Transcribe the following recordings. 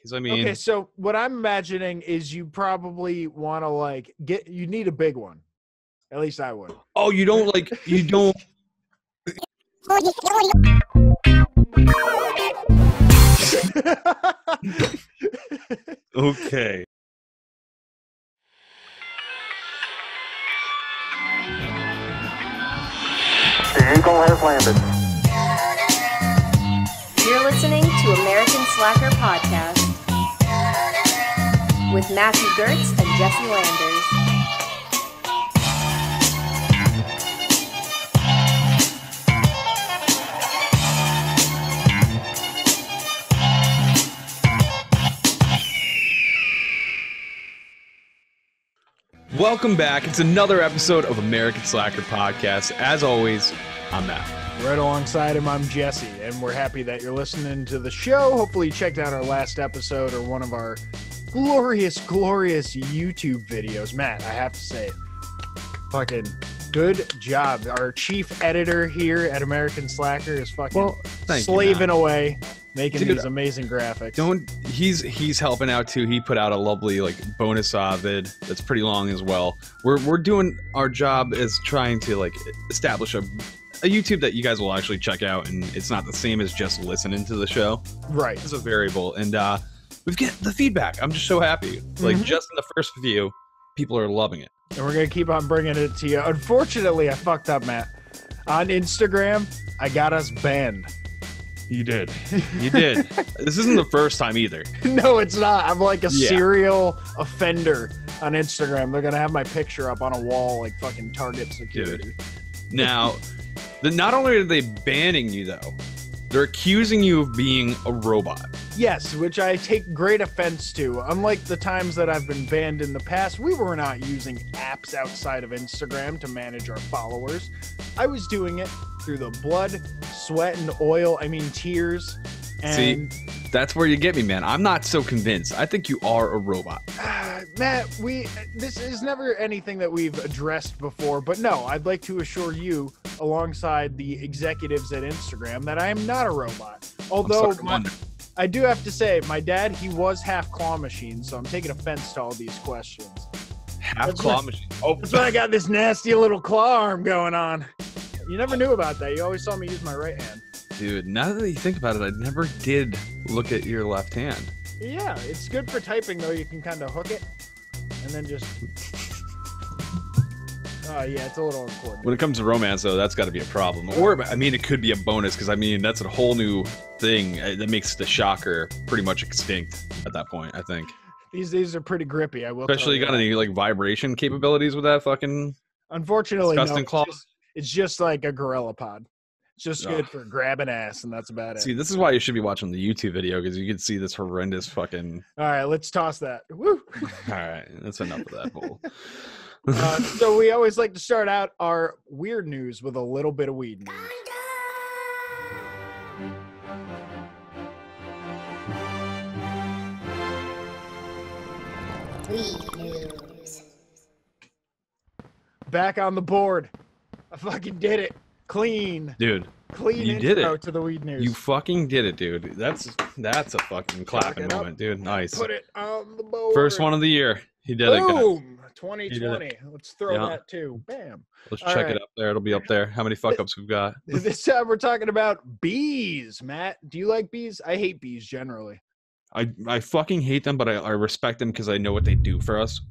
Because I mean, okay, so what I'm imagining is you probably want to like you need a big one. At least I would. oh, you don't. Okay. The Eagle has landed. You're listening to American Slacker Podcast with Matthew Gertz and Jesse Landers. Welcome back. It's another episode of American Slacker Podcast. As always, I'm Matt. Right alongside him, I'm Jesse, and we're happy that you're listening to the show. Hopefully you checked out our last episode or one of our glorious YouTube videos. Matt, I have to say, fucking good job. Our chief editor here at American Slacker is fucking slaving away, making these amazing graphics. He's helping out too. He put out a lovely bonus vid that's pretty long as well. We're doing our job as trying to establish a YouTube that you guys will actually check out, and it's not the same as just listening to the show. Right. It's a variable, and we've got the feedback. I'm just so happy. Just in the first few, people are loving it. And we're going to keep on bringing it to you. Unfortunately, I fucked up, Matt. On Instagram, I got us banned. You did. You did. This isn't the first time either. No, it's not. I'm like a serial offender on Instagram. They're going to have my picture up on a wall like fucking Target security. Dude. Now, not only are they banning you, though, they're accusing you of being a robot. Yes, which I take great offense to. Unlike the times that I've been banned in the past, we were not using apps outside of Instagram to manage our followers. I was doing it through the blood, sweat, and tears. And see, that's where you get me, man. I'm not so convinced. I think you are a robot. Matt, this is never anything that we've addressed before, but no, I'd like to assure you, alongside the executives at Instagram, that I am not a robot. Although I do have to say, my dad, he was half claw machine, so I'm taking offense to all these questions. Claw machine? Oh, that's why I got this nasty little claw arm going on. You never knew about that. You always saw me use my right hand. Dude, now that you think about it, I never did look at your left hand. Yeah, it's good for typing, though. You can kind of hook it and then just... yeah, it's a little important. When it comes to romance, though, that's got to be a problem. Or, it could be a bonus, because, that's a whole new thing that makes the shocker pretty much extinct at that point, I think. These are pretty grippy, I will Especially you got any, vibration capabilities with that fucking... Unfortunately, disgusting claw? It's just like a gorilla pod. It's just good for grabbing ass, and that's about it. See, this is why you should be watching the YouTube video, because you can see this horrendous fucking... All right, let's toss that. Woo! All right, that's enough of that bull. So we always like to start out our weird news with a little bit of weed news. Weed news. Back on the board. I fucking did it. Clean. Dude. Clean you intro did it. To the weed news. You fucking did it, dude. That's a fucking clapping moment, dude. Nice. Put it on the board. First one of the year. He did it. Boom. 2020. Let's throw that too. Bam. Let's check it up there. It'll be up there. How many fuck ups we've got? This time we're talking about bees, Matt. Do you like bees? I hate bees generally. I fucking hate them, but I respect them because I know what they do for us.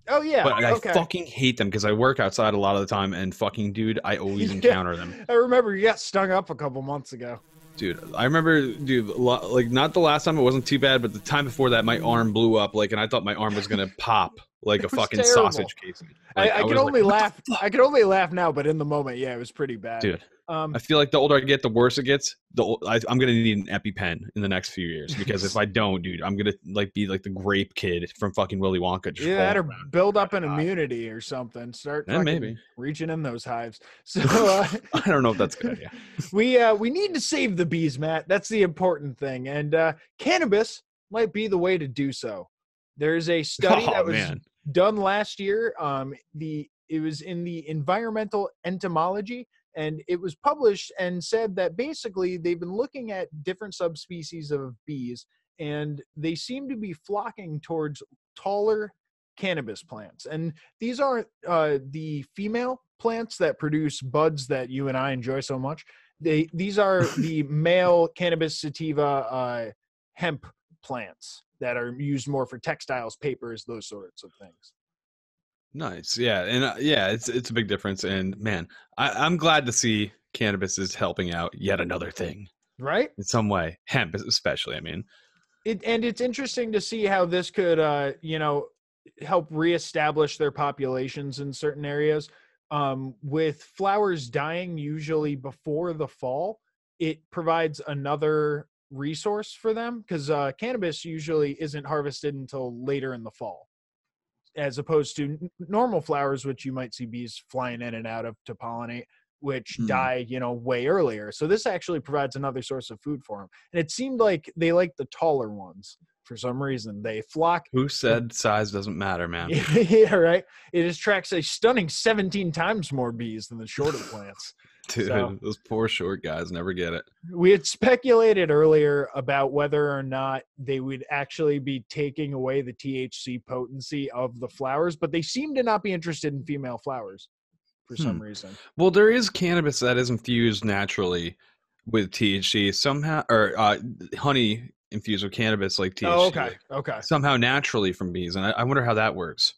Oh, yeah. But I fucking hate them because I work outside a lot of the time, and fucking, dude, I always encounter them. I remember you got stung up a couple months ago. Dude, I remember, not the last time it wasn't too bad, but the time before that, my arm blew up, and I thought my arm was going to pop like a fucking terrible. sausage casing. I can only laugh. I can only laugh now, but in the moment, yeah, it was pretty bad. Dude, I feel like the older I get, the worse it gets. I'm going to need an EpiPen in the next few years, because if I don't, dude, I'm going to be like the grape kid from fucking Willy Wonka. Yeah, or build up an immunity or something. Start maybe reaching in those hives. So I don't know if that's a good idea. We need to save the bees, Matt. That's the important thing. And cannabis might be the way to do so. There's a study that was done last year. It was in the Environmental Entomology, and it was published and said that basically they've been looking at different subspecies of bees and they seem to be flocking towards taller cannabis plants. And these aren't the female plants that produce buds that you and I enjoy so much. These are the male cannabis sativa hemp plants that are used more for textiles, papers, those sorts of things. Nice. Yeah. And it's a big difference. And man, I'm glad to see cannabis is helping out yet another thing. Right? In some way. Hemp especially, I mean. It's interesting to see how this could help reestablish their populations in certain areas. With flowers dying usually before the fall, it provides another resource for them, because cannabis usually isn't harvested until later in the fall, as opposed to normal flowers, which you might see bees flying in and out of to pollinate, which die, way earlier. So this actually provides another source of food for them. And it seemed like they like the taller ones for some reason. They flock. Who said size doesn't matter, man? Yeah, right. It attracts a stunning 17 times more bees than the shorter plants. Dude, So, those poor short guys never get it. we had speculated earlier about whether or not they would actually be taking away the THC potency of the flowers, but they seem to not be interested in female flowers for some reason. Well, there is cannabis that is infused naturally with THC somehow, or honey infused with cannabis like THC. Oh, okay. like, Okay. somehow naturally from bees. And I wonder how that works.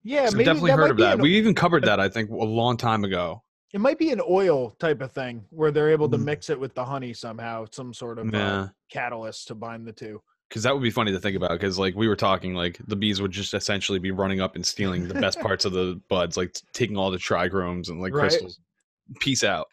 Yeah, I've maybe definitely that heard might of be that. We even covered that, I think, a long time ago. it might be an oil type of thing where they're able to Mm. mix it with the honey somehow, some sort of Yeah. catalyst to bind the two. Because that would be funny to think about. Because like we were talking, like the bees would just essentially be running up and stealing the best parts of the buds, like taking all the trichromes and like Right. crystals. Peace out.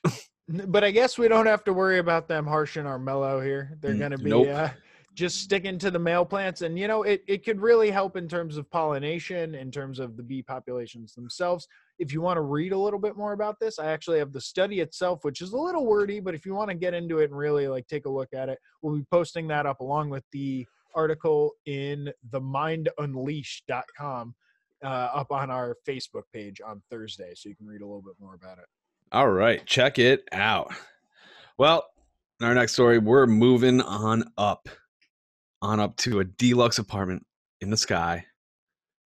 But I guess we don't have to worry about them harshing our mellow here. They're going to be Nope. just sticking to the male plants. And, it could really help in terms of pollination, in terms of the bee populations themselves. If you want to read a little bit more about this, I actually have the study itself, which is a little wordy, but if you want to get into it and really like take a look at it, we'll be posting that up along with the article in themindunleashed.com up on our Facebook page on Thursday, so you can read a little bit more about it. All right, check it out. Well, in our next story, we're moving on up to a deluxe apartment in the sky,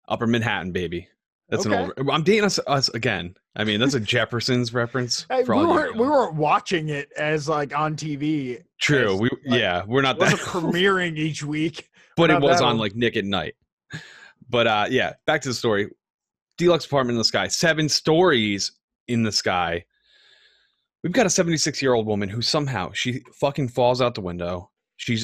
Upper Manhattan, baby. That's Okay. an old. I'm dating us again. I mean, that's a Jeffersons reference. Hey, For we all you weren't know. watching it as like on TV. True. as, We like, we're not It wasn't that. premiering each week. But We're it not was that on old. like Nick at Night. But yeah, back to the story. Deluxe apartment in the sky, 7 stories in the sky. We've got a 76-year-old woman who somehow she fucking falls out the window. She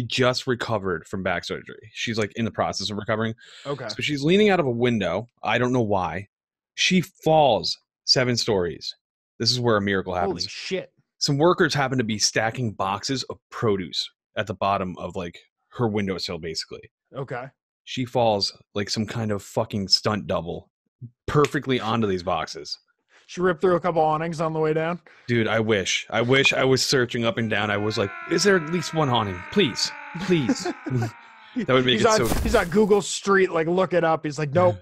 just recovered from back surgery. She's like in the process of recovering. Okay. So she's leaning out of a window. I don't know why. She falls 7 stories. This is where a miracle Holy happens. shit. Some workers happen to be stacking boxes of produce at the bottom of like her windowsill, basically. Okay. She falls like some kind of fucking stunt double perfectly onto these boxes. She ripped through a couple awnings on the way down. Dude, I wish I was searching up and down. I was like, is there at least one awning? Please. That would make He's on Google Street, like look it up. He's like, nope.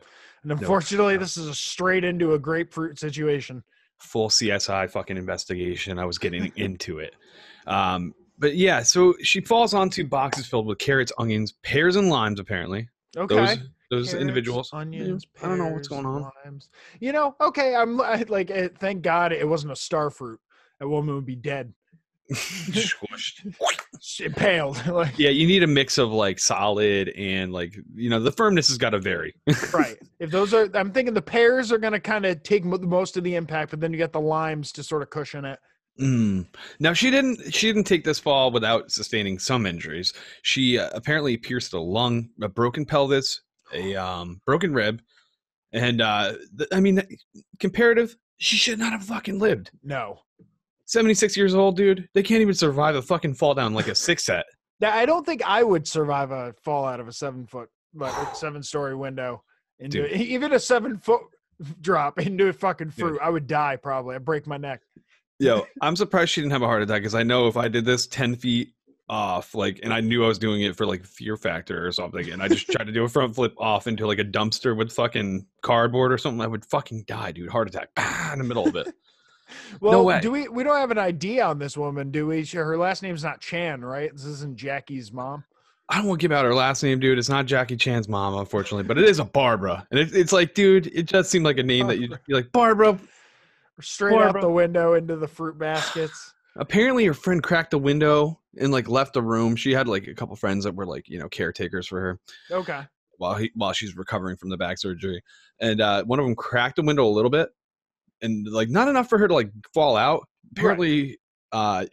And Nope. unfortunately, this is a straight into a grapefruit situation. full CSI fucking investigation. I was getting into it. But yeah, so she falls onto boxes filled with carrots, onions, pears, and limes, apparently. Okay. Those Carrots, onions, onions, I don't know what's pears, going on. limes. Okay, thank God it wasn't a star fruit. That woman would be dead. Squished. Impaled. Like, Yeah, you need a mix of like solid and like, the firmness has got to vary. right. If those are, I'm thinking the pears are going to kind of take most of the impact, but then you get the limes to sort of cushion it. Now she didn't take this fall without sustaining some injuries. She apparently pierced a lung, a broken pelvis, a broken rib, and comparative, she should not have fucking lived. No. 76 years old, dude. They can't even survive a fucking fall down like a 6 set. I don't think I would survive a fall out of a 7-story window into Dude. even a 7-foot drop into a fucking fruit. Dude. I would die probably. I'd break my neck. Yo, I'm surprised she didn't have a heart attack because I know if I did this 10 feet off, and I knew I was doing it for like Fear Factor or something, and I just tried to do a front flip off into like a dumpster with fucking cardboard or something, I would fucking die, dude. Heart attack in the middle of it. Well, No way. do we don't have an ID on this woman, do we? Her last name's not Chan, right? This isn't Jackie's mom. I don't want to give out her last name, dude. It's not Jackie Chan's mom, unfortunately, but it is a Barbara. And it's like, dude, it just seemed like a name that you'd be like, Barbara. Straight out the window into the fruit baskets. Apparently her friend cracked the window and like left the room. She had like a couple friends that were like, caretakers for her. Okay. While she's recovering from the back surgery. And one of them cracked the window a little bit and like not enough for her to like fall out. Apparently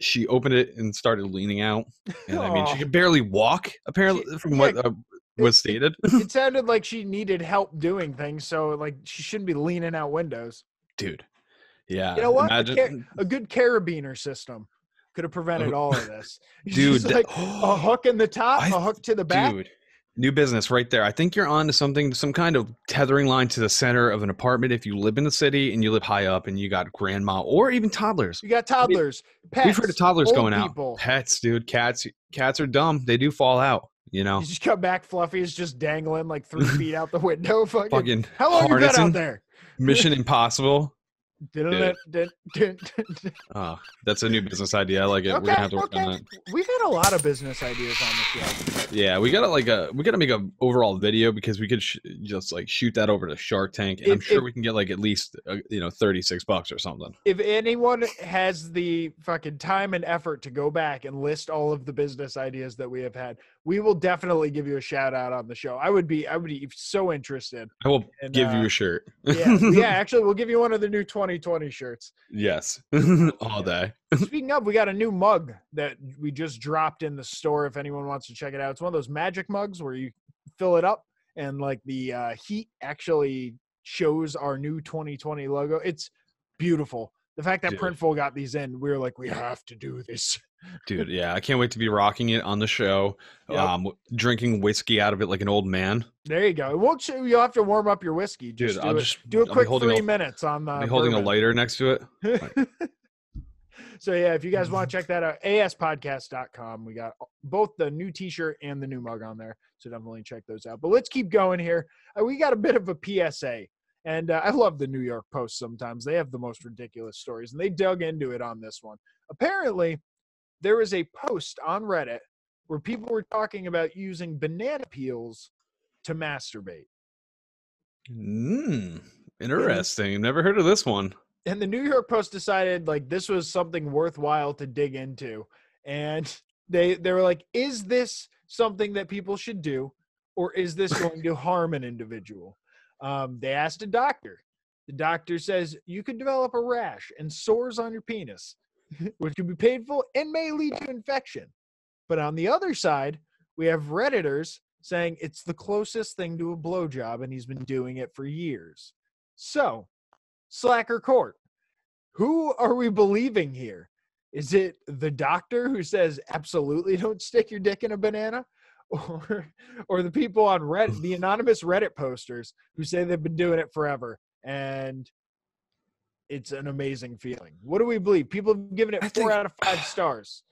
she opened it and started leaning out. And I mean, she could barely walk, apparently, from what was stated. It sounded like she needed help doing things, so like she shouldn't be leaning out windows. Dude. Yeah. You know what? Imagine A good carabiner system could have prevented all of this. Dude, like a hook in the top, a hook to the back. Dude, new business right there. I think you're on to something, some kind of tethering line to the center of an apartment if you live in the city and you live high up and you got grandma or even toddlers. You got toddlers, pets. We've heard of toddlers going people. out. Pets, dude. Cats are dumb. They do fall out, You just come back, Fluffy is just dangling like 3 feet out the window. Fucking how long you been out there? Mission Impossible. Oh, that's a new business idea. I like it. Okay, We're gonna have to work on that. We've had a lot of business ideas on the show. Yeah, we gotta make a overall video because we could just like shoot that over to Shark Tank, and I'm sure we can get like at least $36 or something. If anyone has the fucking time and effort to go back and list all of the business ideas that we have had, we will definitely give you a shout out on the show. I would be so interested. I will give you a shirt. Yeah, actually, we'll give you one of the new 2020 shirts. Yes, all day. Speaking of, we got a new mug that we just dropped in the store. If anyone wants to check it out, it's one of those magic mugs where you fill it up and like the heat actually shows our new 2020 logo. It's beautiful. The fact that Printful got these in, we were like, we have to do this. Dude, yeah, I can't wait to be rocking it on the show. Yep. Drinking whiskey out of it like an old man. There you go. It won't show, you'll have to warm up your whiskey. Dude, do a quick 3 minutes on the. I'll be holding a lighter next to it. So yeah, if you guys want to check that out, aspodcast.com. We got both the new t-shirt and the new mug on there. So definitely check those out. But let's keep going here. We got a bit of a PSA. And I love the New York Post sometimes. They have the most ridiculous stories, and they dug into it on this one. Apparently, there is a post on Reddit where people were talking about using banana peels to masturbate. Interesting. Never heard of this one. And the New York Post decided like this was something worthwhile to dig into. And they were like, is this something that people should do, or is this going to harm an individual? They asked a doctor. The doctor says you could develop a rash and sores on your penis, which could be painful and may lead to infection. But on the other side, we have Redditors saying it's the closest thing to a blowjob and he's been doing it for years. So, Slacker Court, who are we believing here? Is it the doctor who says absolutely don't stick your dick in a banana? Or the people on Reddit, the anonymous Reddit posters who say they've been doing it forever and it's an amazing feeling? What do we believe? People have given it 4 out of 5 stars.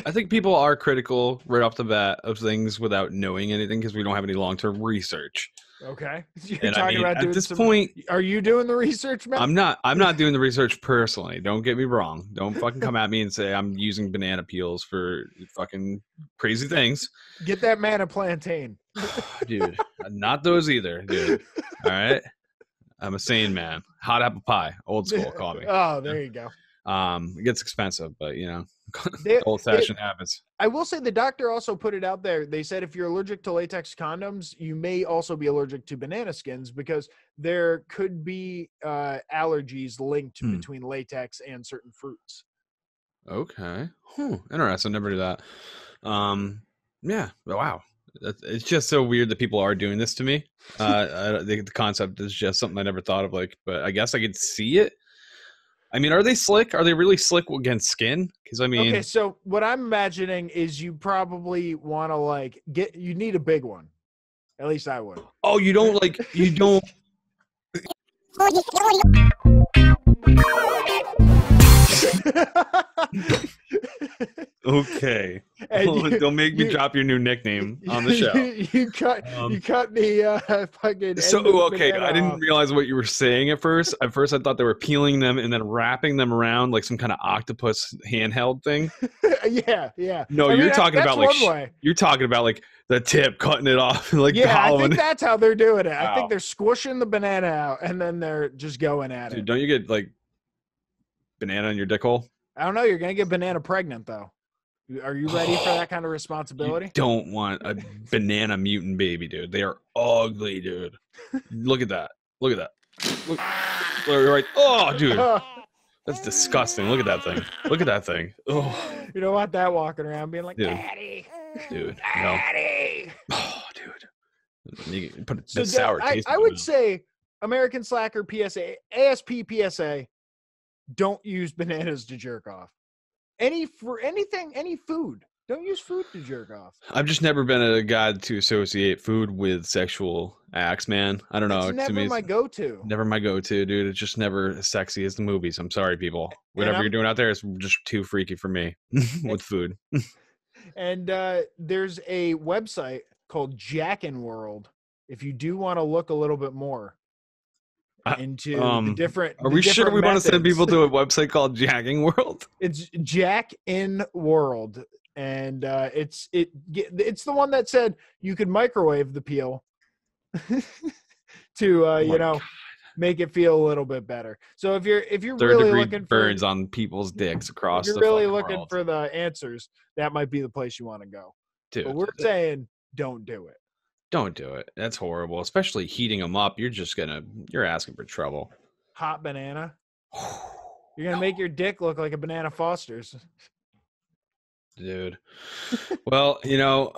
I think people are critical right off the bat of things without knowing anything because we don't have any long-term research. Okay. You're and talking about doing at this point, are you doing the research, man? I'm not doing the research personally. Don't get me wrong. Don't fucking come at me and say I'm using banana peels for fucking crazy things. Get that man a plantain. Dude, not those either, dude. All right. I'm a sane man. Hot apple pie. Old school, call me. Oh, there you go. It gets expensive, but old-fashioned habits. I will say the doctor also put it out there. They said if you're allergic to latex condoms, you may also be allergic to banana skins because there could be allergies linked between latex and certain fruits. Okay. Interesting. Never knew that. Yeah. Wow. It's just so weird that people are doing this to me. The concept is just something I never thought of. But I guess I could see it. I mean, are they slick? Are they really slick against skin? Because okay. So what I'm imagining is you probably want to you need a big one. At least I would. Oh, you don't. Okay. And Don't make me drop your new nickname on the show. You cut the fucking. So end of the okay, banana I didn't off. realize what you were saying at first. At first, I thought they were peeling them and then wrapping them around like some kind of octopus handheld thing. Yeah. No, I mean, you're talking that's about like one way. you're talking about like the tip, cutting it off, and like Yeah, I hollowing think it. that's how they're doing it. I Wow. think they're squishing the banana out and then they're just going at Dude, it. don't you get like banana in your dick hole? I don't know. You're gonna get banana pregnant though. Are you ready for that kind of responsibility? You don't want a banana mutant baby, dude. They are ugly, dude. Look at that. Look at that. Look right. Oh, dude. That's disgusting. Look at that thing. Look at that thing. Oh, You don't want that walking around being like, Dude. Daddy, dude. No. Daddy. Oh, dude. You can put a So sour taste. I in would it. say American Slacker PSA, ASP PSA, don't use bananas to jerk off. Any food. Don't use food to jerk off. I've just never been a guy to associate food with sexual acts, man. I don't know. It's never my go-to. Never my go-to, dude. It's just never as sexy as the movies. I'm sorry, people. Whatever I'm- you're doing out there is just too freaky for me with food. And there's a website called Jackin' World. If you do want to look a little bit more into the different, Are we sure we want to send people to a website called Jacking World? It's Jack in World, and it's the one that said you could microwave the peel to you know, make it feel a little bit better. So if you're really Third-degree looking burns for on people's dicks across if the you're really fucking looking world. for the answers, that might be the place you want to go. Dude, But we're saying don't do it. don't do it. That's horrible. Especially heating them up. You're asking for trouble. Hot banana. You're gonna make your dick look like a banana Foster's. Dude. Well, you know,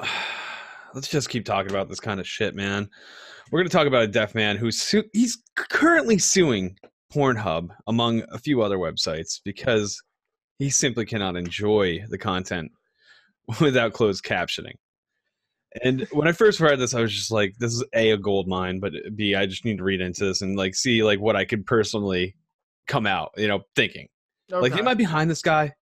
let's just keep talking about this kind of shit, man. We're going to talk about a deaf man he's currently suing Pornhub, among a few other websites, because he simply cannot enjoy the content without closed captioning. And when I first read this, I was just like, this is A, a gold mine, but B, I just need to read into this and like see like what I could personally come out, you know, thinking. Like, am I behind this guy?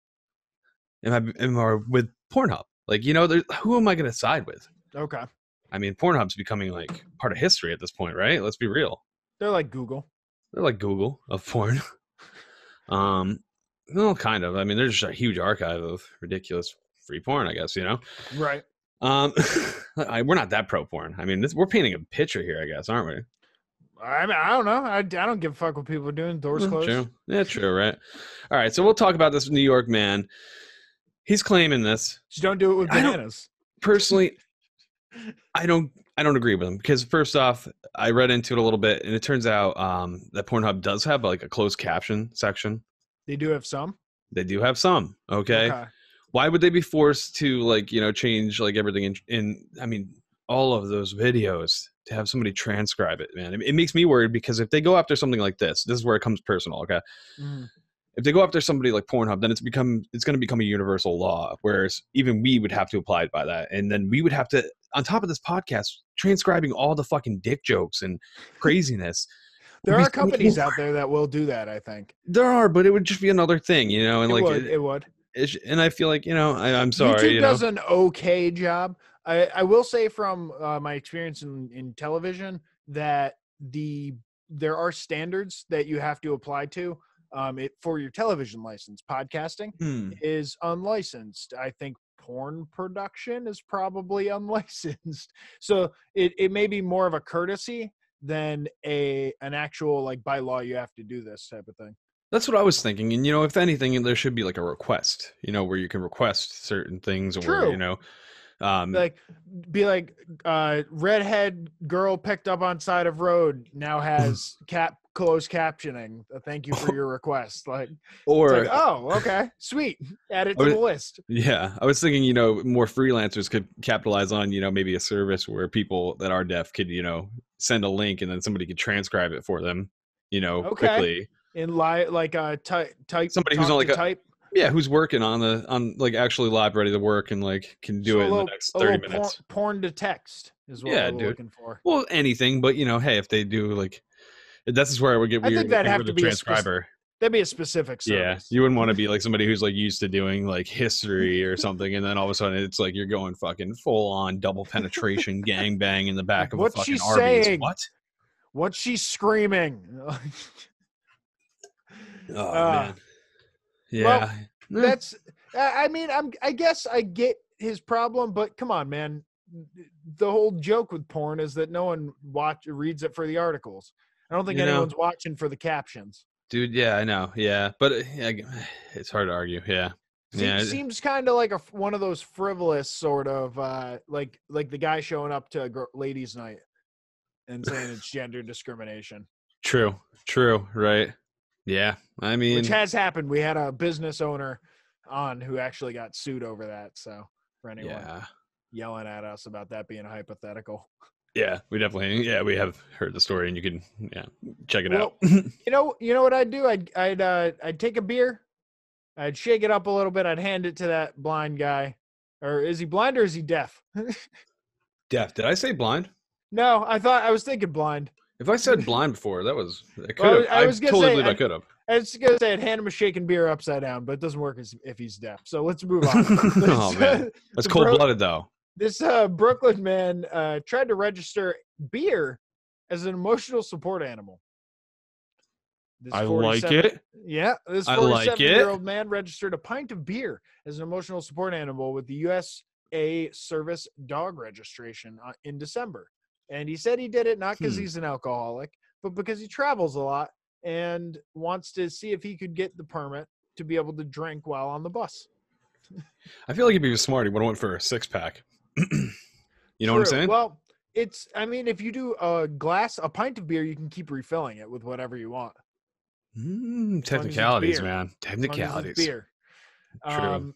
Am I with Pornhub? Like, you know, who am I going to side with? Okay. I mean, Pornhub's becoming like part of history at this point, right? Let's be real. They're like Google. They're like Google of porn. Well, kind of. I mean, there's just a huge archive of ridiculous free porn, I guess, you know? Right. We're not that pro porn. I mean, we're painting a picture here, I guess, aren't we? I mean, I don't know. I don't give a fuck what people are doing. Doors closed. True. Yeah, true, right? All right, so we'll talk about this New York man. He's claiming this. Just don't do it with bananas. Personally, I don't agree with him because first off, I read into it a little bit and it turns out that Pornhub does have like a closed caption section. They do have some. They do have some. Okay. Why would they be forced to like, you know, change like everything in I mean, all of those videos to have somebody transcribe it, man? It makes me worried because if they go after something like this is where it comes personal. Okay. If they go after somebody like Pornhub, then it's going to become a universal law, whereas even we would have to abide by that. And then we would have to, on top of this podcast, transcribing all the fucking dick jokes and craziness. There are companies out there that will do that, I think. There are, but it would just be another thing, you know? And It would. And I feel like, you know, I'm sorry. YouTube does an okay job. I will say from my experience in television that there are standards that you have to apply to. For your television license. Podcasting is unlicensed. I think porn production is probably unlicensed. So it may be more of a courtesy than an actual like by law you have to do this type of thing. That's what I was thinking. And you know, if anything, there should be like a request, you know, where you can request certain things or where, you know, redhead girl picked up on side of road now has closed captioning. Thank you for your request. Oh, okay, sweet. Add it to the list. Yeah, I was thinking, you know, more freelancers could capitalize on, you know, maybe a service where people that are deaf could, you know, send a link and then somebody could transcribe it for them, you know, quickly. In live, type. Somebody who's on type. Yeah, who's working on like actually live, ready to work, and like can do it in the next 30 minutes. Porn to text is what we're looking for. Well, anything, but you know, hey, if they do like, this is where I would get weird. I think that'd have to be transcriber. That'd be a specific Yeah, service. you wouldn't want to be like somebody who's like used to doing like history or something, and then all of a sudden it's like you're going fucking full on double penetration gangbang in the back of a What's fucking she Arby's. saying? What? What's she screaming? Oh man. Well, Yeah. that's. I mean, I guess I get his problem, but come on, man. The whole joke with porn is that no one reads it for the articles. I don't think anyone's watching for the captions. Dude, yeah, I know. Yeah, but it's hard to argue. Yeah. Yeah. Seems kind of like one of those frivolous sort of like the guy showing up to ladies' night and saying it's gender discrimination. True, right? Yeah, I mean, which has happened. We had a business owner on who actually got sued over that. So for anyone yelling at us about that being a hypothetical. Yeah, we definitely, we have heard the story, and you can, check it out. you know what I'd do? I'd take a beer, I'd shake it up a little bit, I'd hand it to that blind guy. Or is he blind or is he deaf? Deaf. Did I say blind? No, I was thinking blind. If I said blind before, I totally believe I could have. I was gonna say I'd hand him a shaken beer upside down, but it doesn't work if he's deaf. So let's move on. Oh man, that's cold-blooded though. This Brooklyn man tried to register beer as an emotional support animal. I like it. Yeah, this 47-year-old man registered a pint of beer as an emotional support animal with the USA Service Dog Registration in December. And he said he did it not because he's an alcoholic, but because he travels a lot and wants to see if he could get the permit to be able to drink while on the bus. I feel like if he was smart, he would have went for a 6-pack. You know what I'm saying? Well, if you do a pint of beer, you can keep refilling it with whatever you want. Technicalities, man. Technicalities. Beer. True.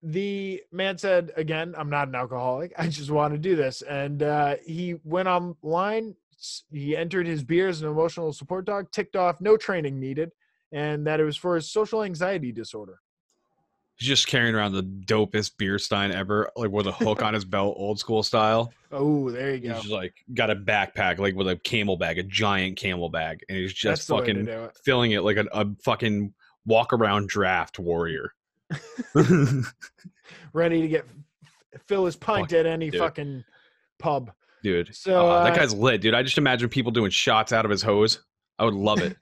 The man said, again, I'm not an alcoholic. I just want to do this. And he went online. He entered his beer as an emotional support dog, ticked off no training needed, and that it was for his social anxiety disorder. He's just carrying around the dopest beer stein ever, like with a hook on his belt, old school style. Oh, there you go. He's just like got a backpack, like with a camel bag, a giant camel bag, and he's just fucking filling it like a fucking walk around draft warrior. Ready to fill his pint at any fucking pub. Dude. So that guy's lit, dude. I just imagine people doing shots out of his hose. I would love it.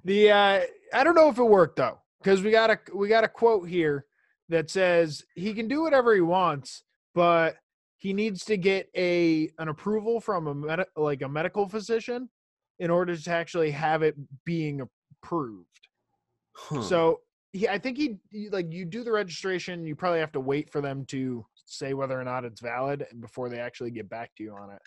I don't know if it worked though, because we got a quote here that says he can do whatever he wants, but he needs to get an approval from a medical physician in order to actually have it being approved. So I think you do the registration. You probably have to wait for them to say whether or not it's valid before they actually get back to you on it.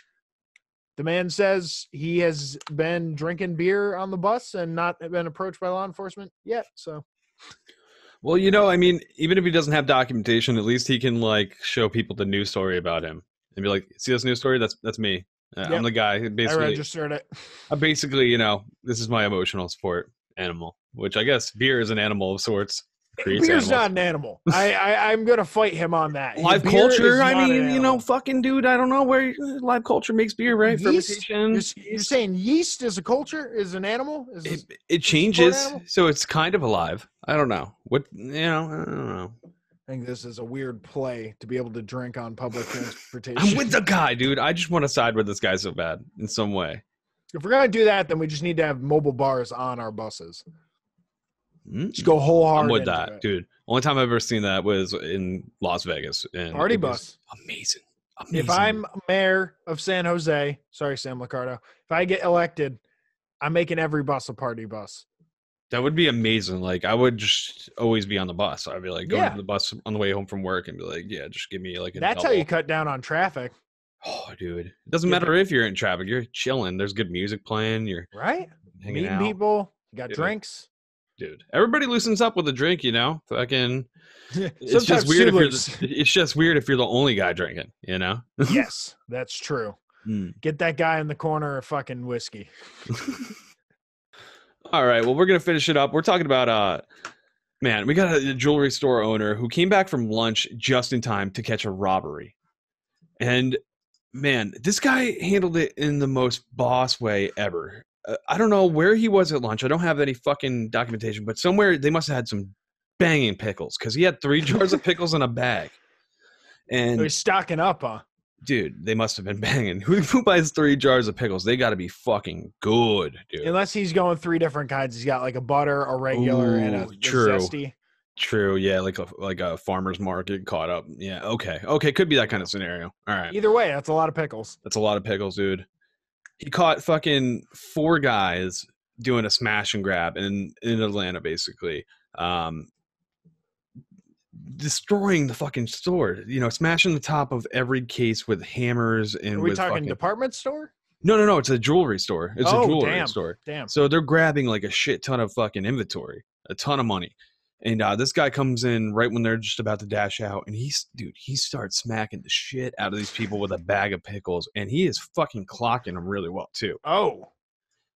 The man says he has been drinking beer on the bus and not been approached by law enforcement yet. So, well, I mean, even if he doesn't have documentation, at least he can like show people the news story about him and be like, "See this news story? That's me. Yep. I'm the guy who basically I registered it. Basically, this is my emotional support animal." Which I guess beer is an animal of sorts. Beer's not an animal. I'm going to fight him on that. Live culture, I mean, fucking dude, I don't know where live culture makes beer, right? Yeast? Fermentation. You're saying yeast is a culture, is an animal? It changes, so it's kind of alive. I don't know. I don't know. I think this is a weird play to be able to drink on public transportation. I'm with the guy, dude. I just want to side with this guy so bad in some way. If we're going to do that, then we just need to have mobile bars on our buses. Just go whole hard. I'm with that, dude. Only time I've ever seen that was in Las Vegas. And party bus. Amazing. If I'm mayor of San Jose, sorry, Sam Liccardo, if I get elected, I'm making every bus a party bus. That would be amazing. Like, I would just always be on the bus. I'd be like going to the bus on the way home from work and be like, yeah, just give me like a That's double. how you cut down on traffic. Oh, dude. It doesn't matter if you're in traffic. You're chilling. There's good music playing. You're right. Hanging Meeting out. people. You got drinks. Dude, everybody loosens up with a drink, Fucking. It's just weird it's just weird if you're the only guy drinking, Yes, that's true. Get that guy in the corner of fucking whiskey. All right, well, we're gonna finish it up. We're talking about man, we got a jewelry store owner who came back from lunch just in time to catch a robbery, and man, this guy handled it in the most boss way ever. I don't know where he was at lunch. I don't have any fucking documentation, but somewhere they must have had some banging pickles because he had 3 jars of pickles in a bag. And He's stocking up, huh? dude, they must have been banging. Who buys 3 jars of pickles? They got to be fucking good, dude. Unless he's going 3 different kinds. He's got like a butter, a regular, and a zesty. True, yeah, like a farmer's market caught up. Yeah, okay, could be that kind of scenario. All right, Either way, that's a lot of pickles. that's a lot of pickles, dude. He caught fucking 4 guys doing a smash and grab in Atlanta, basically, destroying the fucking store. You know, smashing the top of every case with hammers and. Are we with talking fucking, department store? No. It's a jewelry store. It's a jewelry store. Damn. So they're grabbing like a shit ton of fucking inventory, a ton of money. And this guy comes in right when they're just about to dash out, and he starts smacking the shit out of these people with a bag of pickles, and he is fucking clocking them really well too. Oh,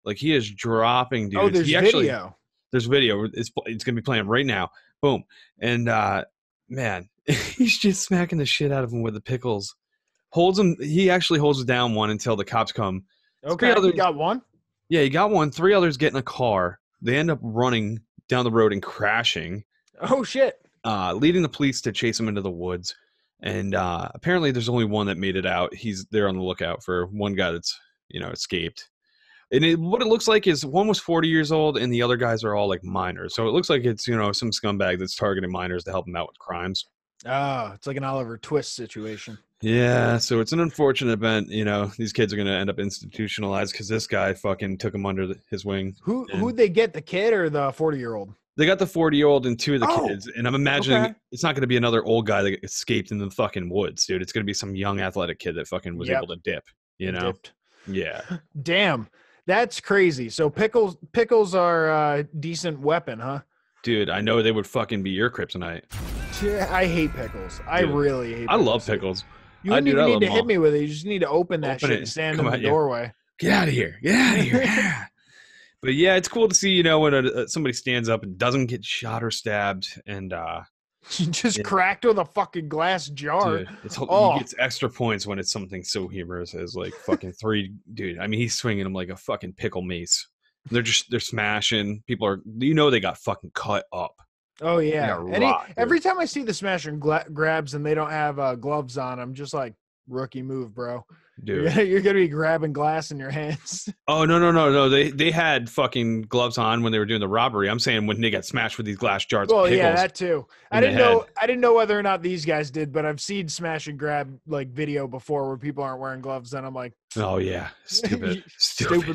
like he is dropping dudes. Oh, there's video. There's video. It's gonna be playing right now. Boom. And man, he's just smacking the shit out of him with the pickles. Holds him. He actually holds down one until the cops come. Okay, you got one. Yeah, he got one. 3 others get in a car. They end up running down the road and crashing. Oh shit. Leading the police to chase him into the woods. And apparently there's only one that made it out. He's there on the lookout for one guy that's, escaped. And what it looks like is one was 40 years old and the other guys are all like minors. So it looks like it's, some scumbag that's targeting minors to help them out with crimes. Oh, it's like an Oliver Twist situation. Yeah, so it's an unfortunate event. These kids are going to end up institutionalized because this guy fucking took them under his wing. Who'd they get, the kid or the 40-year-old? They got the 40-year-old and 2 of the kids. And I'm imagining it's not going to be another old guy that escaped in the fucking woods, dude. It's going to be some young athletic kid that fucking was able to dip, Dipped. Yeah. Damn, that's crazy. So pickles are a decent weapon, huh? Dude, I know they would fucking be your kryptonite. Yeah, I hate pickles. I really hate pickles. I love pickles. You wouldn't even need to hit me with it. You just need to open that shit and stand in the doorway. Get out of here. But yeah, it's cool to see, when somebody stands up and doesn't get shot or stabbed and just cracked with a fucking glass jar. Dude, he gets extra points when it's something so humorous as like fucking 3 dude. I mean, he's swinging them like a fucking pickle mace. They're smashing. People are, they got fucking cut up. Oh yeah. Every time I see the smash and grabs and they don't have gloves on, I'm just like, rookie move, bro. Dude, you're gonna be grabbing glass in your hands. Oh no. They had fucking gloves on when they were doing the robbery. I'm saying when they got smashed with these glass jars. Well, of pickles. Yeah, that too. I didn't know whether or not these guys did, but I've seen smash and grab like video before where people aren't wearing gloves, and I'm like, oh yeah, stupid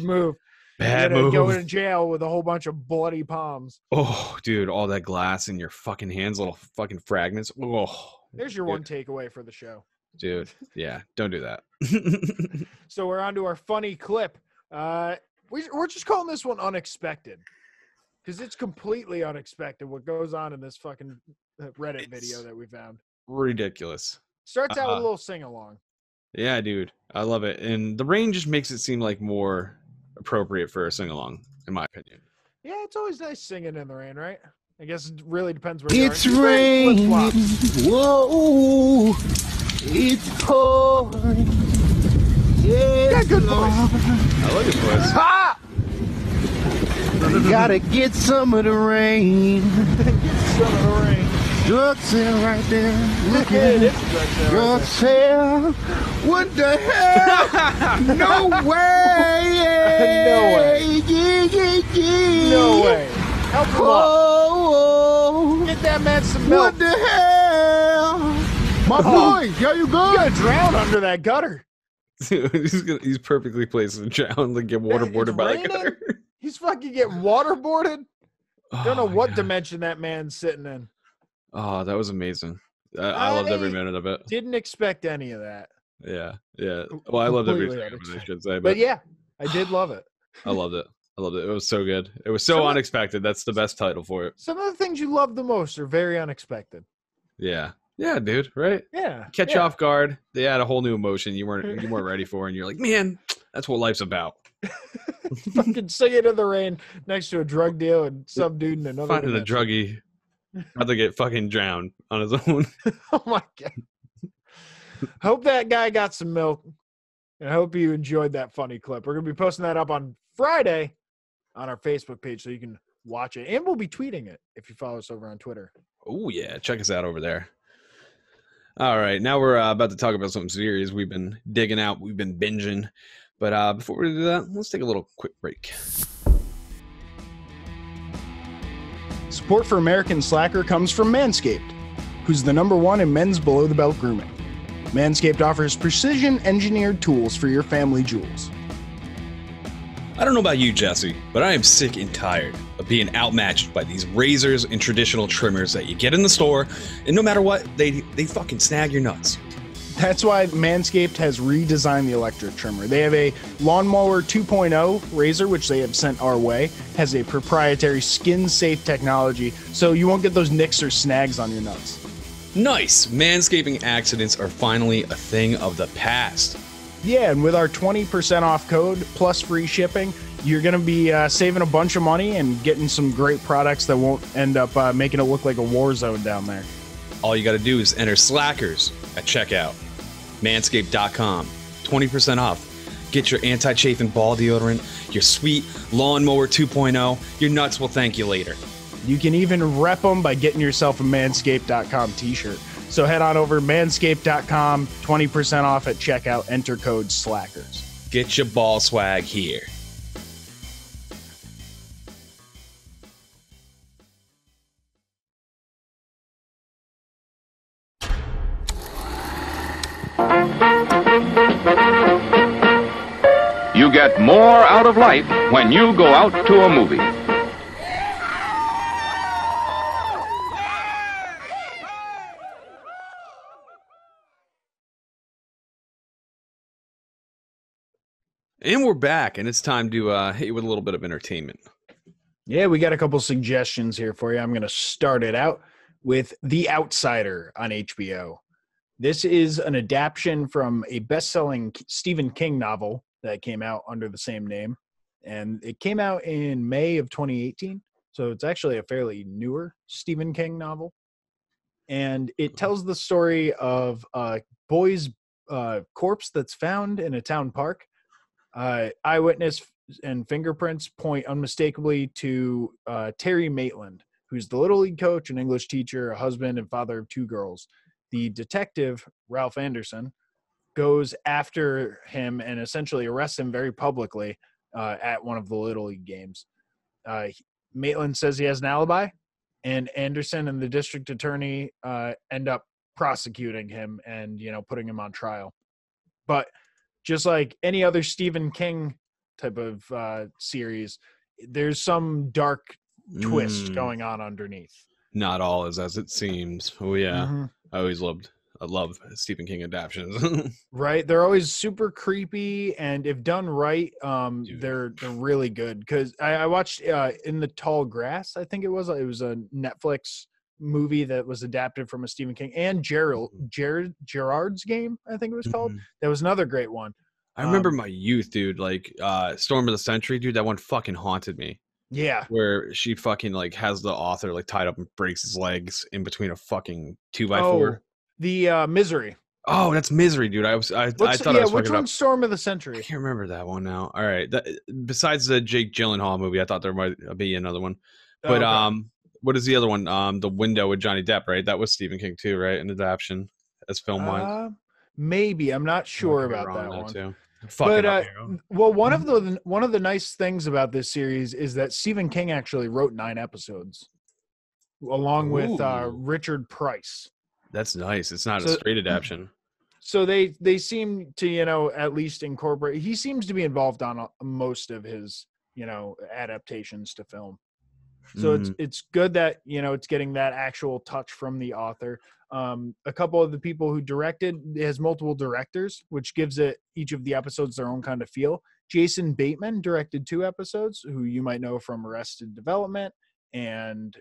move. Bad move. Go to jail with a whole bunch of bloody palms. Oh, dude, all that glass in your fucking hands, little fucking fragments. Oh, there's your one takeaway for the show. Dude, yeah, don't do that. So we're on to our funny clip. We're just calling this one unexpected because it's completely unexpected what goes on in this fucking Reddit video that we found. Ridiculous. Starts out with a little sing-along. Yeah, dude, I love it. And the rain just makes it seem like more appropriate for a sing-along, in my opinion. Yeah, it's always nice singing in the rain, right? I guess it really depends where it's you are. It's raining. Whoa, it's pouring. Yeah, good voice. I like his voice. Ha! Gotta get some of the rain. Drugs in right there. Look at it. Drugs here. What the hell? No way. No way. No way. Help him up. Get that man some milk. What the hell? My boy, yo, you good? You gotta drown under that gutter. He's perfectly placed to drown and get waterboarded by that gutter. He's fucking getting waterboarded. Don't know what dimension that man's sitting in. Oh, that was amazing. I loved every minute of it. Didn't expect any of that. Yeah. Well, I loved every minute of it, I should say. But yeah, I did love it. I loved it. It was so good. It was so unexpected. That's the best title for it. Some of the things you love the most are very unexpected. Yeah. Yeah, dude, right? Yeah. Catch you off guard. They add a whole new emotion you weren't ready for, and you're like, man, that's what life's about. Fucking singing in the rain next to a drug deal and some dude in another finding a druggie about to get fucking drowned on his own. Oh my god. Hope that guy got some milk. I hope you enjoyed that funny clip. We're going to be posting that up on Friday on our Facebook page so you can watch it. And we'll be tweeting it if you follow us over on Twitter. Oh, yeah. Check us out over there. All right. Now we're about to talk about something serious. We've been digging out. We've been binging. But before we do that, let's take a little quick break. Support for American Slacker comes from Manscaped, who's the #1 in men's below-the-belt grooming. Manscaped offers precision-engineered tools for your family jewels. I don't know about you, Jesse, but I am sick and tired of being outmatched by these razors and traditional trimmers that you get in the store, and no matter what, they fucking snag your nuts. That's why Manscaped has redesigned the electric trimmer. They have a Lawnmower 2.0 razor, which they have sent our way, has a proprietary skin-safe technology, so you won't get those nicks or snags on your nuts. Nice! Manscaping accidents are finally a thing of the past. Yeah, and with our 20% off code plus free shipping, you're going to be saving a bunch of money and getting some great products that won't end up making it look like a war zone down there. All you got to do is enter Slackers at checkout. Manscaped.com. 20% off. Get your anti-chafing ball deodorant, your sweet Lawnmower 2.0. Your nuts will thank you later. You can even rep them by getting yourself a Manscaped.com t-shirt. So head on over Manscaped.com, 20% off at checkout, enter code SLACKERS. Get your ball swag here. You get more out of life when you go out to a movie. And we're back, and it's time to hit you with a little bit of entertainment. Yeah, we got a couple suggestions here for you. I'm going to start it out with The Outsider on HBO. This is an adaptation from a best-selling Stephen King novel that came out under the same name. And it came out in May of 2018. So it's actually a fairly newer Stephen King novel. And it tells the story of a boy's corpse that's found in a town park. Eyewitness and fingerprints point unmistakably to Terry Maitland, who's the Little League coach, an English teacher, a husband, and father of 2 girls. The detective, Ralph Anderson, goes after him and essentially arrests him very publicly at one of the Little League games. Maitland says he has an alibi, and Anderson and the district attorney end up prosecuting him and, putting him on trial. But just like any other Stephen King type of series, there's some dark twist going on underneath. Not all is as it seems. Oh yeah. Mm-hmm. I love Stephen King adaptations. Right, they're always super creepy, and if done right, they're really good. Because I watched In the Tall Grass, I think it was a Netflix movie that was adapted from a Stephen King, and Gerard's Game, I think it was called. That was another great one. I remember my youth, dude. Like Storm of the Century, dude. That one fucking haunted me. Yeah, where she fucking like has the author like tied up and breaks his legs in between a fucking 2x4. The Misery. Oh, that's Misery, dude. I thought I was which fucking one's Storm of the Century? I can't remember that one now. All right, besides the Jake Gyllenhaal movie, I thought there might be another one. But what is the other one? The Window with Johnny Depp, right? That was Stephen King too, right? An adaptation as film wise. Maybe, I'm not sure about that one. Too. But well, one of the nice things about this series is that Stephen King actually wrote 9 episodes, along with Richard Price. That's nice. It's not a straight adaptation. So they seem to at least incorporate. He seems to be involved on most of his adaptations to film. So it's good that it's getting that actual touch from the author. A couple of the people who directed, it has multiple directors, which gives each of the episodes their own kind of feel. Jason Bateman directed 2 episodes, who you might know from Arrested Development and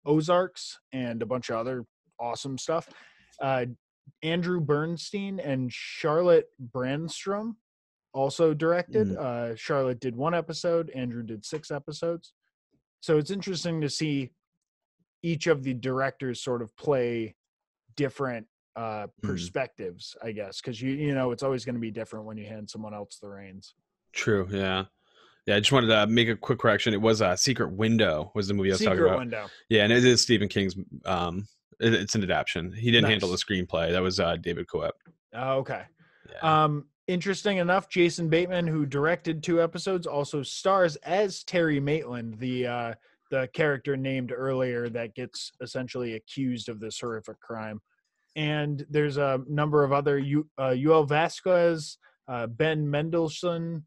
Ozarks and a bunch of other awesome stuff. Andrew Bernstein and Charlotte Brandstrom also directed. Charlotte did 1 episode. Andrew did 6 episodes. So it's interesting to see each of the directors sort of play different perspectives, I guess, because you know it's always going to be different when you hand someone else the reins. True. Yeah. Yeah. I just wanted to make a quick correction. It was Secret Window was the movie I was talking Secret about. Window. Yeah, and it is Stephen King's. It's an adaptation. He didn't handle the Nice. screenplay. That was David Coep. Oh, okay. Yeah. Interesting enough, Jason Bateman, who directed 2 episodes, also stars as Terry Maitland, the character named earlier that gets essentially accused of this horrific crime. And there's a number of other Yoel Vasquez, Ben Mendelsohn,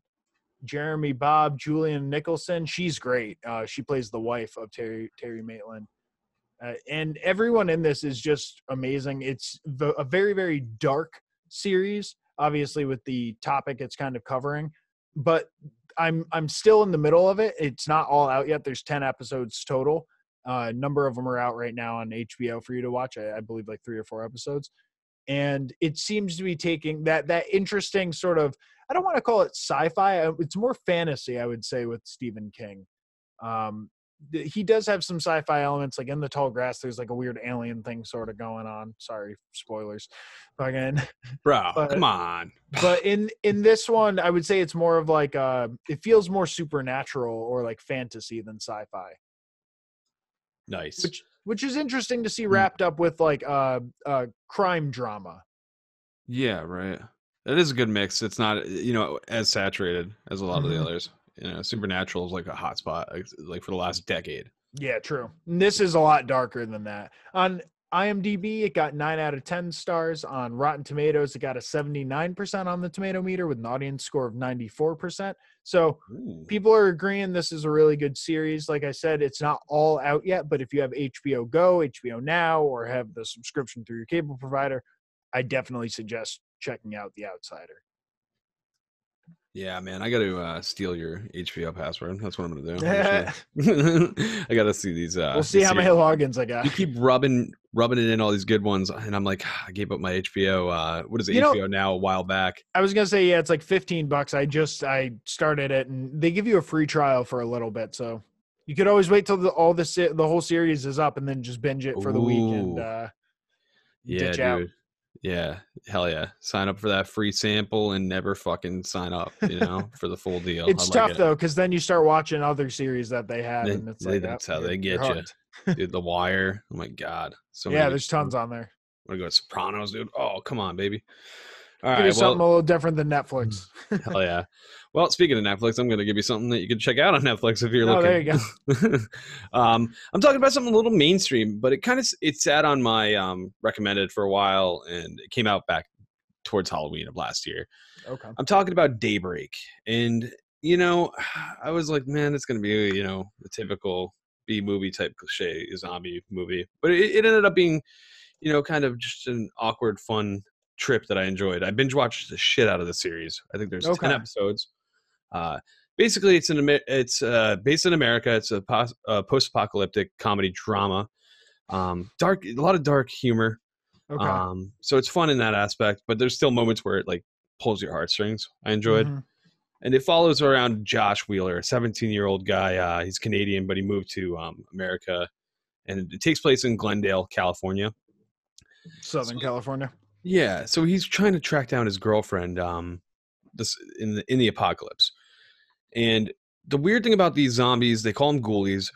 Jeremy Bobb, Julian Nicholson. She's great. She plays the wife of Terry Maitland. And everyone in this is just amazing. It's a very, very dark series, obviously, with the topic it's kind of covering. But I'm still in the middle of it. It's not all out yet. There's 10 episodes total. A number of them are out right now on HBO for you to watch. I believe like 3 or 4 episodes. And it seems to be taking that interesting sort of, I don't want to call it sci-fi. It's more fantasy, I would say, with Stephen King. He does have some sci-fi elements, like in the tall grass there's like a weird alien thing sort of going on. Sorry, spoilers again. Bro, come on. But in this one, I would say it's more of like it feels more supernatural or like fantasy than sci-fi. Nice. Which is interesting to see wrapped up with like crime drama. Yeah, right. That is a good mix. It's not, as saturated as a lot of the others. Supernatural is like a hot spot, like for the last decade. Yeah, true. And this is a lot darker than that. On IMDb, it got 9 out of 10 stars. On Rotten Tomatoes, it got a 79% on the tomato meter with an audience score of 94%. So people are agreeing this is a really good series. Like I said, it's not all out yet, but if you have HBO Go, HBO Now, or have the subscription through your cable provider, I definitely suggest checking out The Outsider. Yeah, man, I got to steal your HBO password. That's what I'm going to do. I got to see these. We'll see how many logins I got. You keep rubbing it in all these good ones, and I'm like, I gave up my HBO. What is it, HBO Now a while back? I was going to say, yeah, it's like $15. I started it, and they give you a free trial for a little bit, so you could always wait till the whole series is up, and then just binge it for the weekend. Ditch out. Dude. Yeah, hell yeah. Sign up for that free sample and never fucking sign up, for the full deal. It's tough, though, because then you start watching other series that they have, and it's like, that's how they get you. Dude, The Wire. Oh, my God. There's tons on there. Want to go to Sopranos, dude? Oh, come on, baby. All right, give you something a little different than Netflix. Hell yeah. Well, speaking of Netflix, I'm going to give you something that you can check out on Netflix if you're looking. There you go. I'm talking about something a little mainstream, but it sat on my recommended for a while, and it came out back towards Halloween of last year. Okay. I'm talking about Daybreak, and I was like, man, it's going to be the typical B-movie type cliche zombie movie, but it ended up being kind of just an awkward, fun trip that I enjoyed. I binge watched the shit out of the series. I think there's 10 episodes. Basically, it's based in America. It's a post-apocalyptic comedy drama. Dark, a lot of dark humor. Okay. So it's fun in that aspect, but there's still moments where it like pulls your heartstrings. I enjoyed. And it follows around Josh Wheeler, a 17-year-old guy. He's Canadian, but he moved to America, and it takes place in Glendale, California. Southern California. Yeah, so he's trying to track down his girlfriend this in the apocalypse. And the weird thing about these zombies, they call them ghoulies,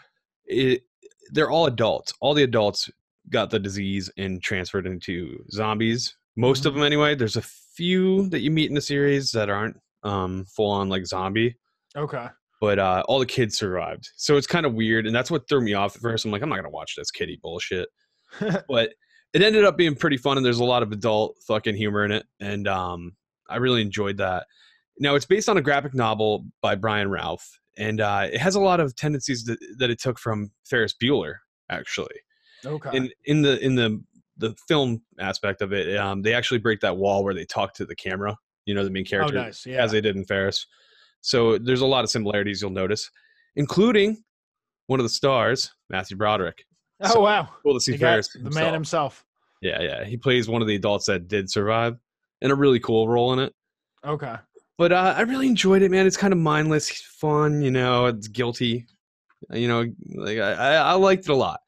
they're all adults. All the adults got the disease and transferred into zombies. Most of them anyway. There's a few that you meet in the series that aren't full on like zombie. Okay. But all the kids survived. So it's kind of weird, and that's what threw me off at first. I'm like, I'm not going to watch this kiddie bullshit. But it ended up being pretty fun, and there's a lot of adult fucking humor in it, and I really enjoyed that. Now, it's based on a graphic novel by Brian Ralph, and it has a lot of tendencies that it took from Ferris Bueller, actually. Okay. And in the film aspect of it, they actually break that wall where they talk to the camera, the main character, nice. Yeah. as they did in Ferris. So there's a lot of similarities you'll notice, including one of the stars, Matthew Broderick. Oh, so wow. Cool to see Ferris. The man himself. Yeah. He plays one of the adults that did survive, and a really cool role in it. Okay. But I really enjoyed it, man. It's kind of mindless, fun, it's guilty. Like I liked it a lot.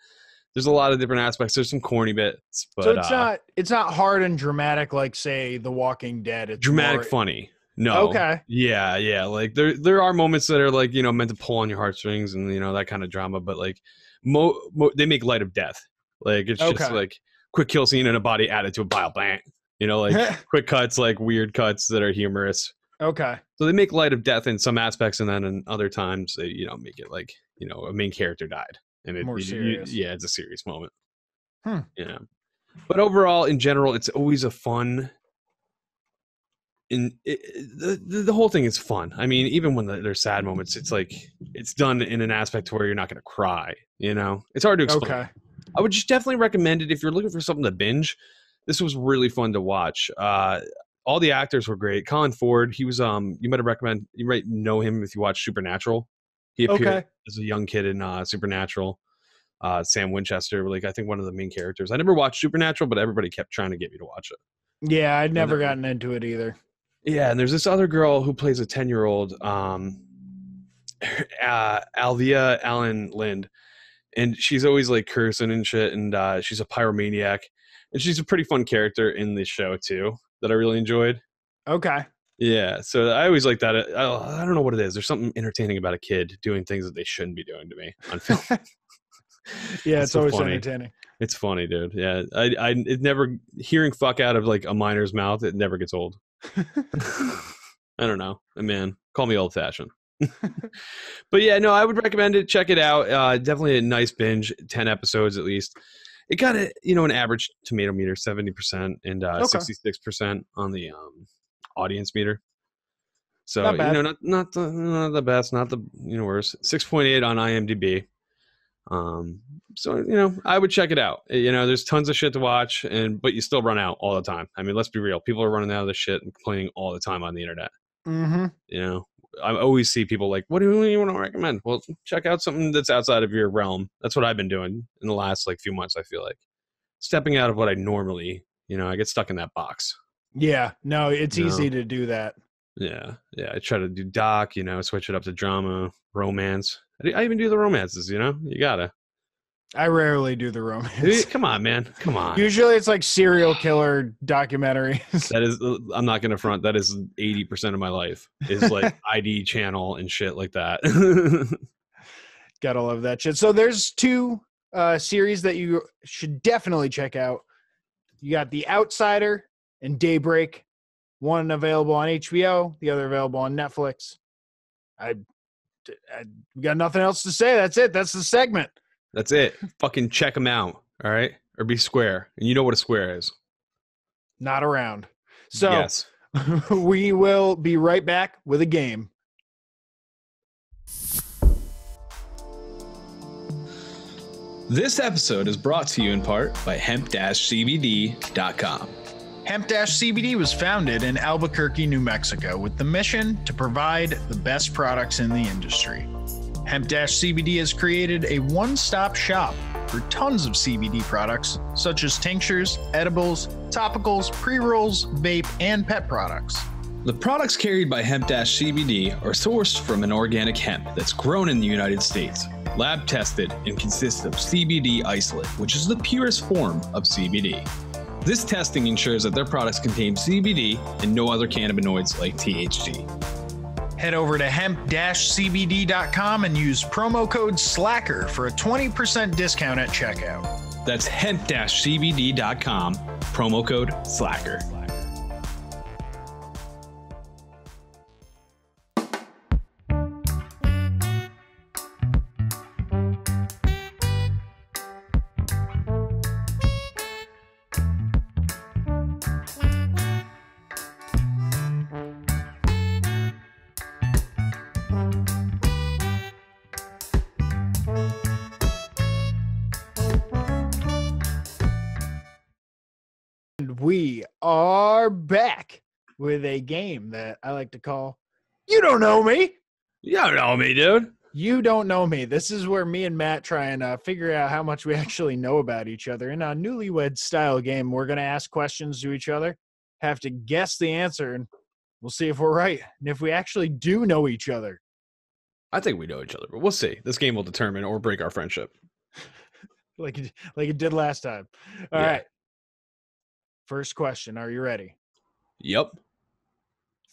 there's a lot of different aspects. There's some corny bits, but So it's not hard and dramatic like, say, The Walking Dead. It's dramatic, more, funny. No. Okay. Yeah. Like there are moments that are like, meant to pull on your heartstrings and that kind of drama, but like they make light of death. Like it's just like quick kill scene and a body added to a bile plant. Like quick cuts, like weird cuts that are humorous. Okay. So they make light of death in some aspects, and then in other times they make it like a main character died, and More serious. it's a serious moment. Yeah. But overall, in general, it's always a fun. The whole thing is fun. I mean, even when there's sad moments, it's like it's done in an aspect where you're not going to cry. It's hard to explain. Okay. I would just definitely recommend it if you're looking for something to binge. This was really fun to watch. All the actors were great. Colin Ford, he was you might know him if you watch Supernatural. He appeared as a young kid in Supernatural. Sam Winchester, like I think one of the main characters. I never watched Supernatural, but everybody kept trying to get me to watch it. Yeah, I'd never gotten into it either. Yeah, and there's this other girl who plays a 10-year-old, Alvia Allen Lind, and she's always like cursing and shit, and she's a pyromaniac, and she's a pretty fun character in the show too that I really enjoyed. Okay. Yeah, so I always like that. I don't know what it is. There's something entertaining about a kid doing things that they shouldn't be doing to me on film. Yeah, it's so always funny. entertaining. It's funny, dude. Yeah, it never hearing fuck out of like a minor's mouth. It never gets old. I don't know, man. Call me old fashioned. But yeah, no, I would recommend it. Check it out. Definitely a nice binge. 10 episodes at least. It got an average tomato meter 70% and 66% on the audience meter. So not bad. not the best, not the worst. 6.8 on IMDb. So I would check it out. There's tons of shit to watch, but you still run out all the time. I mean, let's be real. People are running out of this shit and complaining all the time on the internet. Mm-hmm. I always see people like, what do you want to recommend? Well, check out something that's outside of your realm. That's what I've been doing in the last few months. I feel like stepping out of what I normally, I get stuck in that box. Yeah, no, it's easy to do that. Yeah. I try to do doc, switch it up to drama, romance. I even do the romances, you gotta. I rarely do the romance. Come on, man. Come on. Usually it's like serial killer documentaries. That is, I'm not going to front. That is 80% of my life is like ID channel and shit like that. Gotta love that shit. So there's two series that you should definitely check out. You got The Outsider and Daybreak. One available on HBO, the other available on Netflix. I got nothing else to say. That's it. That's the segment. That's it. Fucking check them out. All right. Or be square. And you know what a square is. Not around. So yes. We will be right back with a game. This episode is brought to you in part by hemp-cbd.com. Hemp-CBD was founded in Albuquerque, New Mexico, with the mission to provide the best products in the industry. Hemp-CBD has created a one-stop shop for tons of CBD products, such as tinctures, edibles, topicals, pre-rolls, vape, and pet products. The products carried by Hemp-CBD are sourced from an organic hemp that's grown in the United States, lab tested, and consists of CBD isolate, which is the purest form of CBD. This testing ensures that their products contain CBD and no other cannabinoids like THC. Head over to hemp-cbd.com and use promo code SLACKER for a 20% discount at checkout. That's hemp-cbd.com, promo code SLACKER. We are back with a game that I like to call You Don't Know Me. You don't know me, dude. You don't know me. This is where me and Matt try and figure out how much we actually know about each other. In a newlywed style game, we're going to ask questions to each other, have to guess the answer, and we'll see if we're right and if we actually do know each other. I think we know each other, but we'll see. This game will determine or break our friendship. like it did last time. All right. First question. Are you ready? Yep.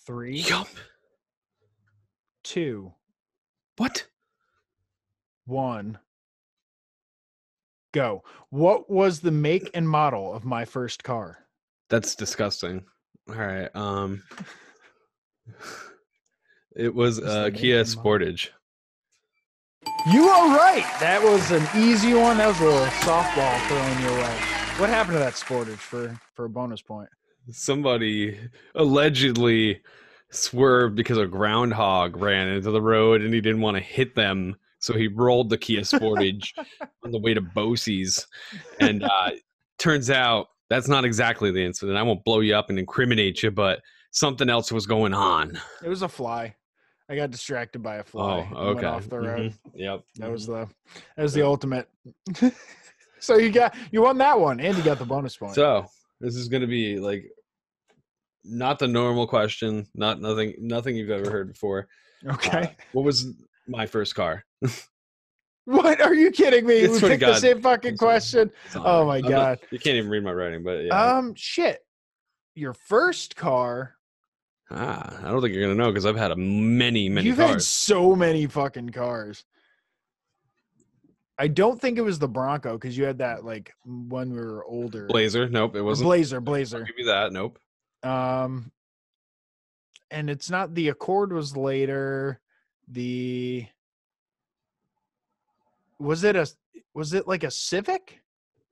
3, Yup. 2, What? 1. Go. What was the make and model of my first car? That's disgusting. All right. It was the Kia make and model? Sportage. You are right. That was an easy one. That was a little softball thrown your way. What happened to that Sportage for a bonus point? Somebody allegedly swerved because a groundhog ran into the road and he didn't want to hit them. So he rolled the Kia Sportage on the way to Bosie's. And turns out that's not exactly the incident. I won't blow you up and incriminate you, but something else was going on. It was a fly. I got distracted by a fly. Oh, And went okay. off the road. Yep. That was the ultimate. So you won that one, and you got the bonus point. So this is going to be like not the normal question, nothing you've ever heard before. Okay. What was my first car? What? Are you kidding me? It's We picked the same fucking It's fine. question. Oh my God. You can't even read my writing, but yeah. Shit. Your first car. I don't think you're gonna know because I've had many You've had cars. so many fucking cars. I don't think it was the Bronco because you had that like when we were older. Blazer? Nope, it wasn't. Blazer. I'll give you that. Nope. And it's not the Accord was later. Was it like a Civic?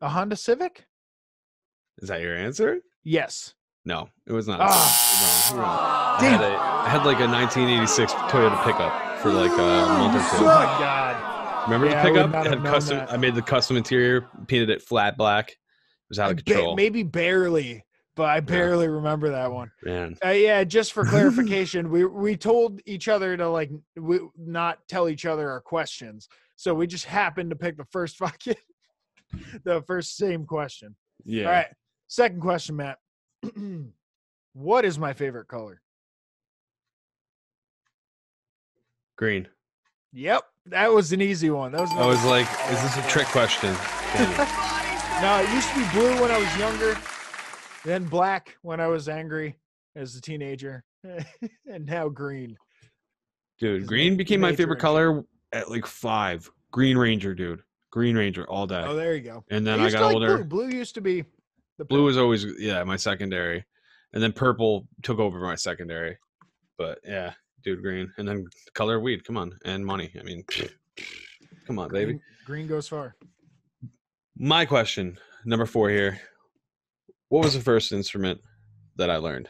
A Honda Civic? Is that your answer? Yes. No, it was not. Ah. You're wrong. I had like a 1986 Toyota pickup for like a month or Oh two. my God. Remember Yeah, I the would pickup? not It have had known custom. that. I made the custom interior, painted it flat black. It was out of control. Maybe barely, but I barely remember that one. Man. Yeah, just for clarification, we told each other to like not tell each other our questions, so we just happened to pick the first same question. Yeah. All right, second question, Matt. What is my favorite color? Green. Yep, that was an easy one. I was like, is this a trick question? No, it used to be blue when I was younger, then black when I was angry as a teenager, and now green. Dude, green became my nature favorite and color at like 5. Green Ranger, dude. Green Ranger all day. Oh, there you go. And then I I used to got like older. Blue used to be the Blue was always my secondary, and then purple took over my secondary. But yeah, dude, green, and then the color of weed. Come on, and money. I mean, come on, baby. Green goes far. My question, number 4 here. What was the first instrument that I learned?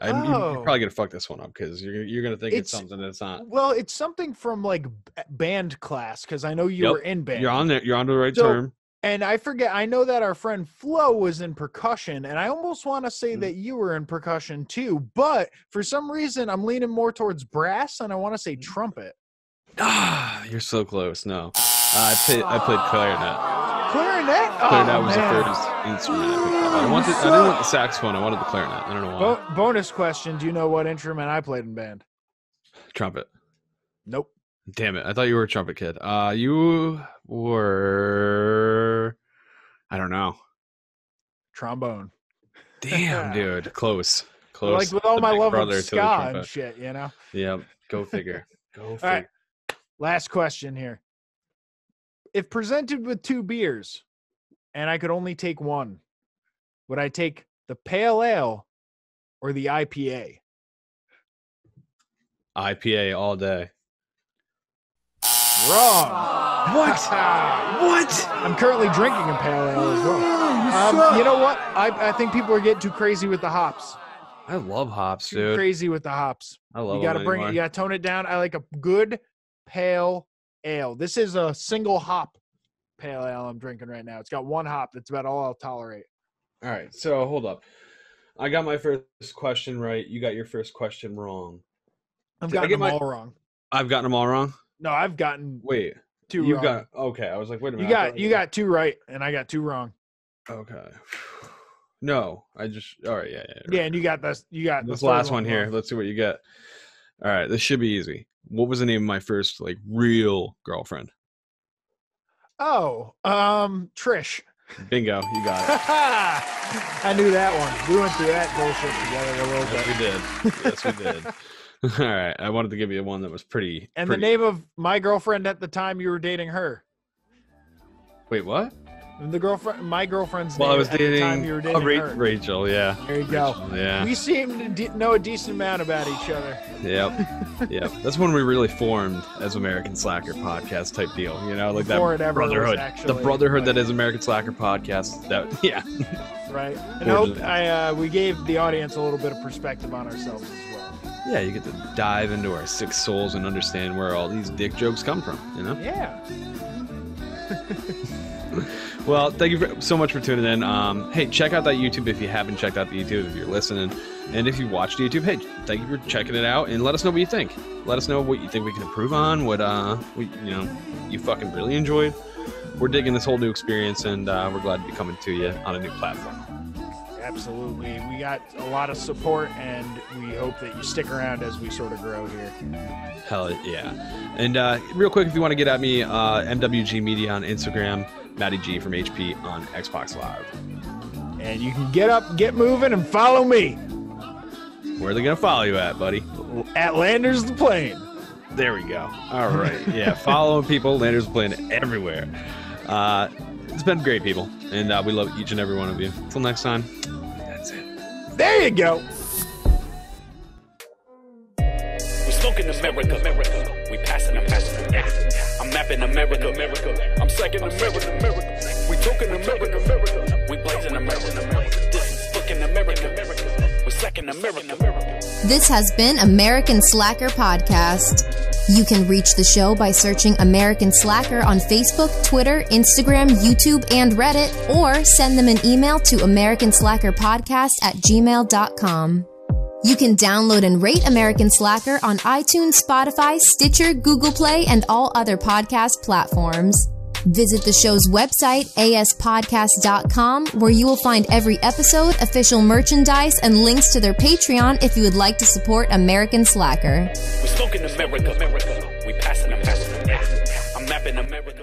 You're probably gonna fuck this one up because you're gonna think it's something that's not. Well, it's something from like band class because I know you were in band. You're on there. You're on the right term. And I forget. I know that our friend Flo was in percussion, and I almost want to say that you were in percussion too. But for some reason, I'm leaning more towards brass, and I want to say trumpet. Ah, you're so close. No, I played clarinet. Clarinet? Clarinet was the first instrument I picked up. I didn't want the saxophone. I wanted the clarinet. I don't know why. Bonus question: do you know what instrument I played in band? Trumpet. Nope. Damn it! I thought you were a trumpet kid. You were. I don't know. Trombone. Damn, dude. Close. Like with all my love of to the ska trumpet. and shit, you know. Yep. Go figure. Go figure. All right. Last question here. If presented with 2 beers and I could only take one, would I take the pale ale or the IPA? IPA all day. Wrong. What? What? I'm currently drinking a pale ale as well. You know what? I think people are getting too crazy with the hops. I love hops, Too dude. crazy with the hops. I love You got to them bring it. anymore. You got to tone it down. I like a good pale ale. This is a single hop pale ale I'm drinking right now. It's got 1 hop. That's about all I'll tolerate. All right, so hold up. I got my first question right. You got your first question wrong. I've Did I gotten get them my- all wrong. I've gotten them all wrong. No, I've gotten Wait, 2 you wrong. got okay. I was like, wait a minute. You got 2 right, and I got 2 wrong. Okay. No, I just all right. Yeah. Yeah, and you got this. You got This the last third one here. wrong. Let's see what you get. All right, this should be easy. What was the name of my first like real girlfriend? Oh, Trish. Bingo, you got it. I knew that one. We went through that bullshit together a little bit. Yes, we did. Yes, we did. All right, I wanted to give you one that was pretty. And the name of my girlfriend at the time you were dating her. Wait, what? My girlfriend's Well, name I was at the time dating you were dating her. Rachel. Yeah. There you go. Rachel, yeah. We seem to know a decent amount about each other. Yep. Yep. That's when we really formed as American Slacker podcast type deal. You know, like Before it that ever was brotherhood, actually, the brotherhood like- that is American Slacker podcast. That yeah. Right. And I hope we gave the audience a little bit of perspective on ourselves as well. Yeah, you get to dive into our sick souls and understand where all these dick jokes come from. You know. Yeah. Well, thank you so much for tuning in. Hey, check out that YouTube if you haven't checked out the YouTube, if you're listening. And if you watched YouTube, hey, thank you for checking it out. And let us know what you think. Let us know what you think we can improve on, what you fucking really enjoyed. We're digging this whole new experience, and we're glad to be coming to you on a new platform. Absolutely. We got a lot of support, and we hope that you stick around as we sort of grow here. Hell yeah. And real quick, if you want to get at me, MWG Media on Instagram, Matty G from HP on Xbox Live. And you can get up, get moving, and follow me. Where are they going to follow you at, buddy? At Landers the Plane. There we go. All right. Yeah, following people, Landers the Plane everywhere. It's been great, people. And we love each and every one of you. Until next time, that's it. There you go. We smoking America. We passing America. Yeah. I'm mapping America. I'm second America. We talking America. We blazing America. This is fucking America. We're second America. This has been American Slacker Podcast. You can reach the show by searching American Slacker on Facebook, Twitter, Instagram, YouTube, and Reddit, or send them an email to americanslackerpodcast@gmail.com. You can download and rate American Slacker on iTunes, Spotify, Stitcher, Google Play, and all other podcast platforms. Visit the show's website, aspodcast.com, where you will find every episode, official merchandise, and links to their Patreon if you would like to support American Slacker. We smoking America. We passing America. Yeah. I'm mapping America.